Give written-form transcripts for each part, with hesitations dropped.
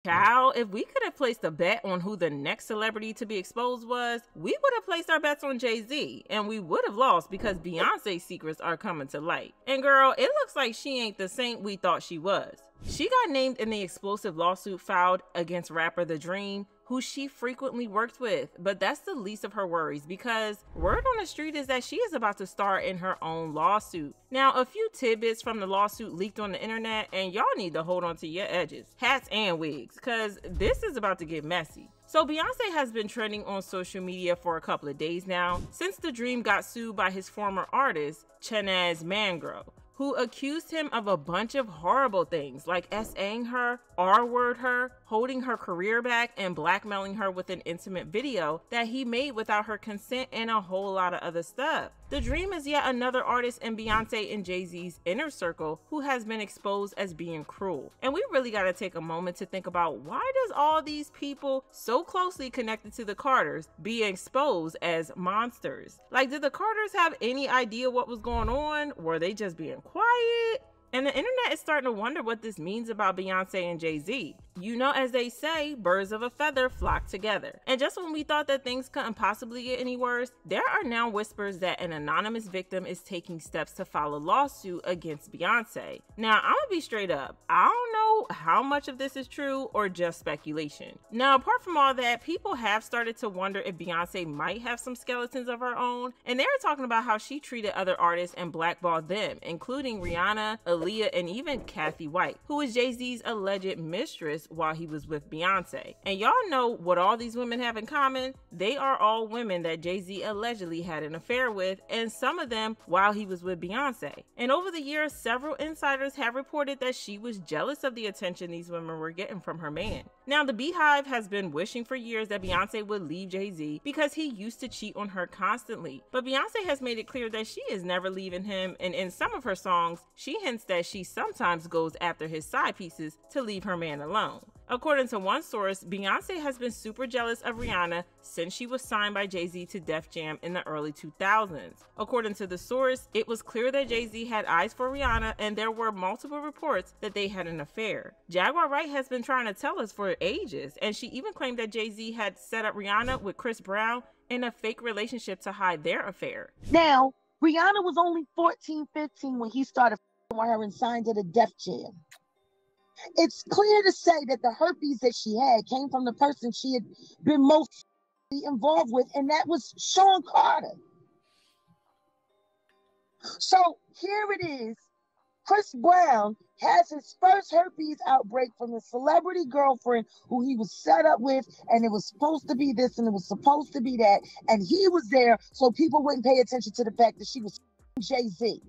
Child, if we could have placed a bet on who the next celebrity to be exposed was, we would have placed our bets on Jay-Z, and we would have lost because Beyonce's secrets are coming to light. And girl, it looks like she ain't the saint we thought she was. She got named in the explosive lawsuit filed against rapper The Dream, who she frequently worked with, but that's the least of her worries because word on the street is that she is about to star in her own lawsuit. Now, a few tidbits from the lawsuit leaked on the internet, and y'all need to hold on to your edges, hats and wigs, because this is about to get messy. So Beyonce has been trending on social media for a couple of days now since The Dream got sued by his former artist, Chenaz Mangro, who accused him of a bunch of horrible things like S.A.ing her, R-word her, holding her career back, and blackmailing her with an intimate video that he made without her consent and a whole lot of other stuff. The Dream is yet another artist in Beyonce and Jay-Z's inner circle who has been exposed as being cruel. And we really gotta take a moment to think about why does all these people so closely connected to the Carters be exposed as monsters? Like, did the Carters have any idea what was going on? Were they just being quiet? And the internet is starting to wonder what this means about Beyonce and Jay-Z. You know, as they say, birds of a feather flock together. And just when we thought that things couldn't possibly get any worse, there are now whispers that an anonymous victim is taking steps to file a lawsuit against Beyonce. Now, I'm gonna be straight up. I don't know how much of this is true or just speculation. Now, apart from all that, people have started to wonder if Beyonce might have some skeletons of her own. And they were talking about how she treated other artists and blackballed them, including Rihanna, Aaliyah, and even Cathy White, who was Jay-Z's alleged mistress while he was with Beyonce. And y'all know what all these women have in common? They are all women that Jay-Z allegedly had an affair with, and some of them while he was with Beyonce. And over the years, several insiders have reported that she was jealous of the attention these women were getting from her man. Now, the Beehive has been wishing for years that Beyonce would leave Jay-Z because he used to cheat on her constantly. But Beyonce has made it clear that she is never leaving him, and in some of her songs, she hints that she sometimes goes after his side pieces to leave her man alone. According to one source, Beyonce has been super jealous of Rihanna since she was signed by Jay-Z to Def Jam in the early 2000s. According to the source, it was clear that Jay-Z had eyes for Rihanna, and there were multiple reports that they had an affair. Jaguar Wright has been trying to tell us for ages, and she even claimed that Jay-Z had set up Rihanna with Chris Brown in a fake relationship to hide their affair. Now, Rihanna was only 14, 15 when he started with her and signed to the Def Jam. It's clear to say that the herpes that she had came from the person she had been most involved with, and that was Sean Carter. So here it is. Chris Brown has his first herpes outbreak from a celebrity girlfriend who he was set up with, and it was supposed to be this and it was supposed to be that, and he was there so people wouldn't pay attention to the fact that she was Jay-Z,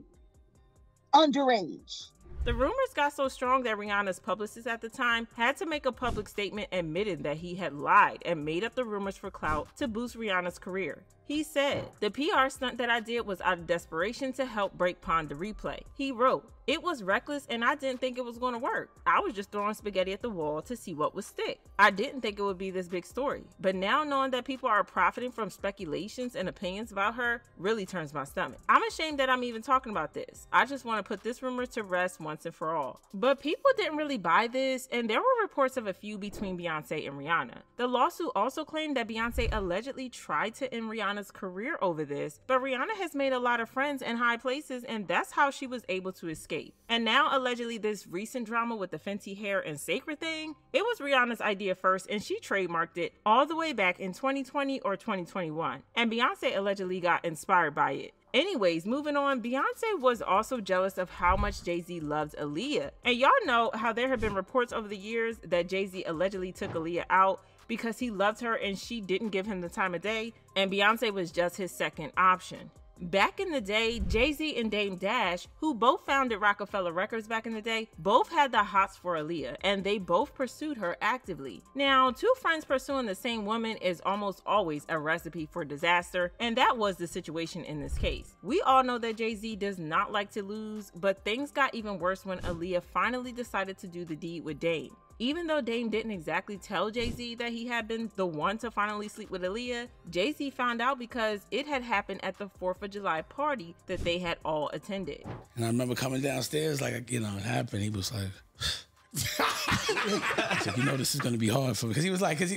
underage. The rumors got so strong that Rihanna's publicist at the time had to make a public statement admitting that he had lied and made up the rumors for clout to boost Rihanna's career. He said, "The PR stunt that I did was out of desperation to help break Pond the Replay." He wrote, "It was reckless and I didn't think it was going to work. I was just throwing spaghetti at the wall to see what would stick. I didn't think it would be this big story. But now knowing that people are profiting from speculations and opinions about her really turns my stomach. I'm ashamed that I'm even talking about this. I just want to put this rumor to rest once and for all." But people didn't really buy this, and there were reports of a feud between Beyonce and Rihanna. The lawsuit also claimed that Beyonce allegedly tried to end Rihanna's career over this, but Rihanna has made a lot of friends in high places, and that's how she was able to escape. And now allegedly this recent drama with the Fenty hair and sacred thing, it was Rihanna's idea first, and she trademarked it all the way back in 2020 or 2021, and Beyonce allegedly got inspired by it. Anyways, moving on, Beyonce was also jealous of how much Jay-Z loved Aaliyah. And y'all know how there have been reports over the years that Jay-Z allegedly took Aaliyah out because he loved her and she didn't give him the time of day, and Beyonce was just his second option. Back in the day, Jay-Z and Dame Dash, who both founded Rockefeller Records back in the day, both had the hots for Aaliyah, and they both pursued her actively. Now, two friends pursuing the same woman is almost always a recipe for disaster, and that was the situation in this case. We all know that Jay-Z does not like to lose, but things got even worse when Aaliyah finally decided to do the deed with Dame. Even though Dame didn't exactly tell Jay-Z that he had been the one to finally sleep with Aaliyah, Jay-Z found out because it had happened at the 4th of July party that they had all attended. And I remember coming downstairs, like, it happened. He was like, He's like, you know, this is gonna be hard for me because he was like, his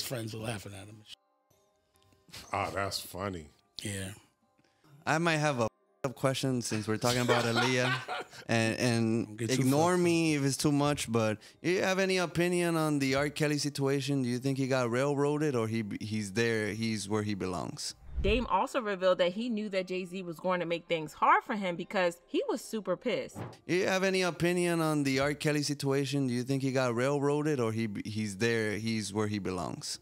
friends were laughing at him. Oh, that's funny. Yeah. I might have a question since we're talking about Aaliyah, and ignore me if it's too much. But do you have any opinion on the R. Kelly situation? Do you think he got railroaded, or he's where he belongs? Dame also revealed that he knew that Jay-Z was going to make things hard for him because he was super pissed. Do you have any opinion on the R. Kelly situation? Do you think he got railroaded, or he's where he belongs?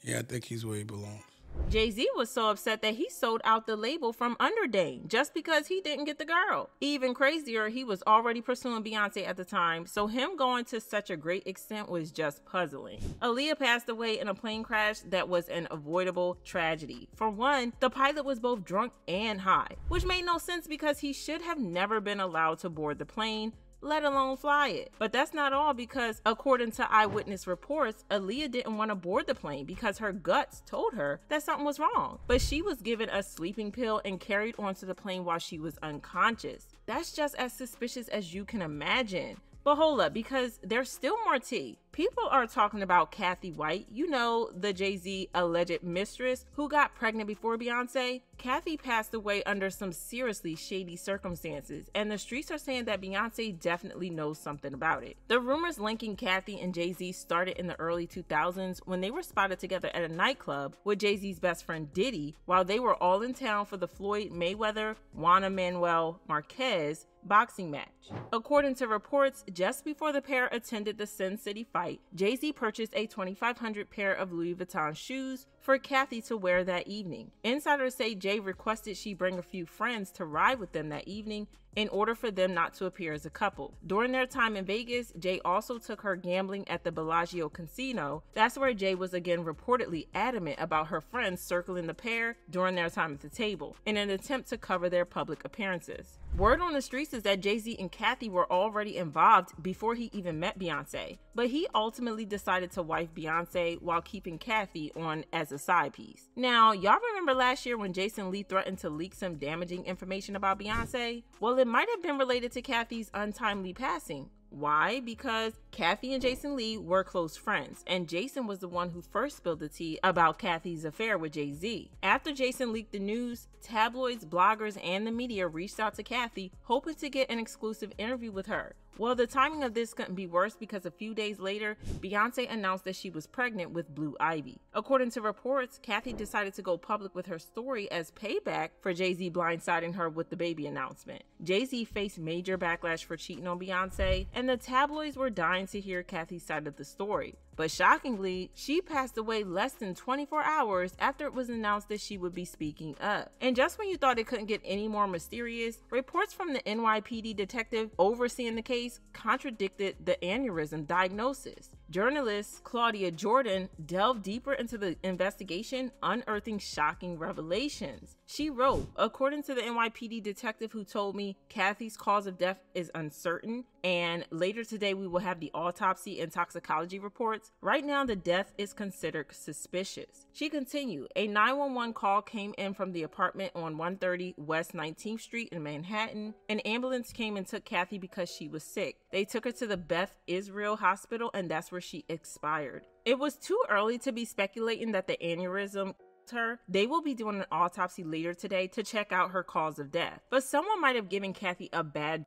Yeah, I think he's where he belongs. Jay-Z was so upset that he sold out the label from under Dame just because he didn't get the girl. Even crazier, he was already pursuing Beyonce at the time, so him going to such a great extent was just puzzling. Aaliyah passed away in a plane crash that was an avoidable tragedy. For one, the pilot was both drunk and high, which made no sense because he should have never been allowed to board the plane, let alone fly it. But that's not all, because according to eyewitness reports, Aaliyah didn't want to board the plane because her guts told her that something was wrong. But she was given a sleeping pill and carried onto the plane while she was unconscious. That's just as suspicious as you can imagine. But hold up, because there's still more tea. People are talking about Cathy White, you know, the Jay-Z alleged mistress who got pregnant before Beyonce. Cathy passed away under some seriously shady circumstances, and the streets are saying that Beyonce definitely knows something about it. The rumors linking Cathy and Jay-Z started in the early 2000s when they were spotted together at a nightclub with Jay-Z's best friend Diddy while they were all in town for the Floyd Mayweather-Juan Manuel Marquez boxing match. According to reports, just before the pair attended the Sin City fight, Jay-Z purchased a $2,500 pair of Louis Vuitton shoes for Cathy to wear that evening. Insiders say Jay requested she bring a few friends to ride with them that evening in order for them not to appear as a couple. During their time in Vegas, Jay also took her gambling at the Bellagio Casino. That's where Jay was again reportedly adamant about her friends circling the pair during their time at the table in an attempt to cover their public appearances. Word on the streets is that Jay-Z and Cathy were already involved before he even met Beyonce, but he ultimately decided to wife Beyonce while keeping Cathy on as a side piece. Now, y'all remember last year when Jason Lee threatened to leak some damaging information about Beyonce? Well, it might have been related to Cathy's untimely passing. Why? Because Cathy and Jason Lee were close friends, and Jason was the one who first spilled the tea about Cathy's affair with Jay-Z. After Jason leaked the news, tabloids, bloggers, and the media reached out to Cathy, hoping to get an exclusive interview with her. Well, the timing of this couldn't be worse because a few days later, Beyonce announced that she was pregnant with Blue Ivy. According to reports, Cathy decided to go public with her story as payback for Jay-Z blindsiding her with the baby announcement. Jay-Z faced major backlash for cheating on Beyonce, and the tabloids were dying to hear Cathy's side of the story. But shockingly, she passed away less than 24 hours after it was announced that she would be speaking up. And just when you thought it couldn't get any more mysterious, reports from the NYPD detective overseeing the case contradicted the aneurysm diagnosis. Journalist Claudia Jordan delved deeper into the investigation, unearthing shocking revelations. She wrote, "According to the NYPD detective who told me Cathy's cause of death is uncertain, and later today we will have the autopsy and toxicology reports. Right now the death is considered suspicious." She continued, "A 911 call came in from the apartment on 130 West 19th Street in Manhattan. An ambulance came and took Cathy because she was sick. They took her to the Beth Israel Hospital, and that's where she expired. It was too early to be speculating that the aneurysm her. They will be doing an autopsy later today to check out her cause of death. But someone might have given Cathy a bad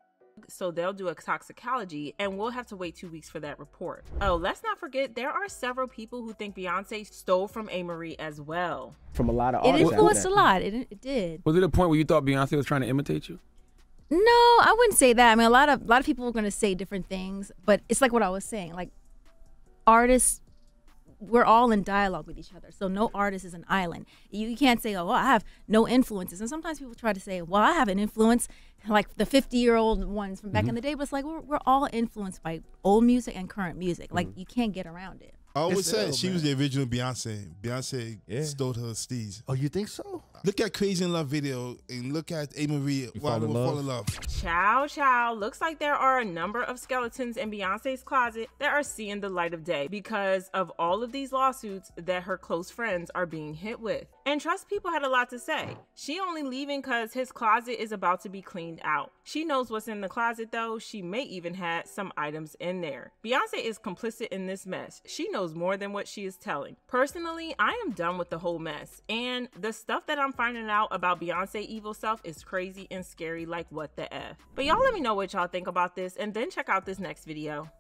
so they'll do a toxicology, and we'll have to wait 2 weeks for that report." Oh, let's not forget, there are several people who think Beyonce stole from Amerie as well. From a lot of It artists. influenced a lot. It did. Was it a point where you thought Beyonce was trying to imitate you? No, I wouldn't say that. I mean, a lot of people are going to say different things, but it's like what I was saying. Like, artists, we're all in dialogue with each other. So no artist is an island. You can't say, "Oh, well, I have no influences." And sometimes people try to say, "Well, I have an influence," like the 50-year-old ones from back in the day. But it's like we're all influenced by old music and current music. Like, you can't get around it. I always said she was the original Beyonce. Beyonce stole her steez. Oh, you think so? Look at Crazy in Love video and look at Amerie, Why We Fall in Love. Ciao. Looks like there are a number of skeletons in Beyonce's closet that are seeing the light of day because of all of these lawsuits that her close friends are being hit with. And trust people had a lot to say. She only leaving cause his closet is about to be cleaned out. She knows what's in the closet though. She may even had some items in there. Beyonce is complicit in this mess. She knows more than what she is telling. Personally, I am done with the whole mess. And the stuff that I'm finding out about Beyonce evil self is crazy and scary, like what the F. But y'all let me know what y'all think about this and then check out this next video.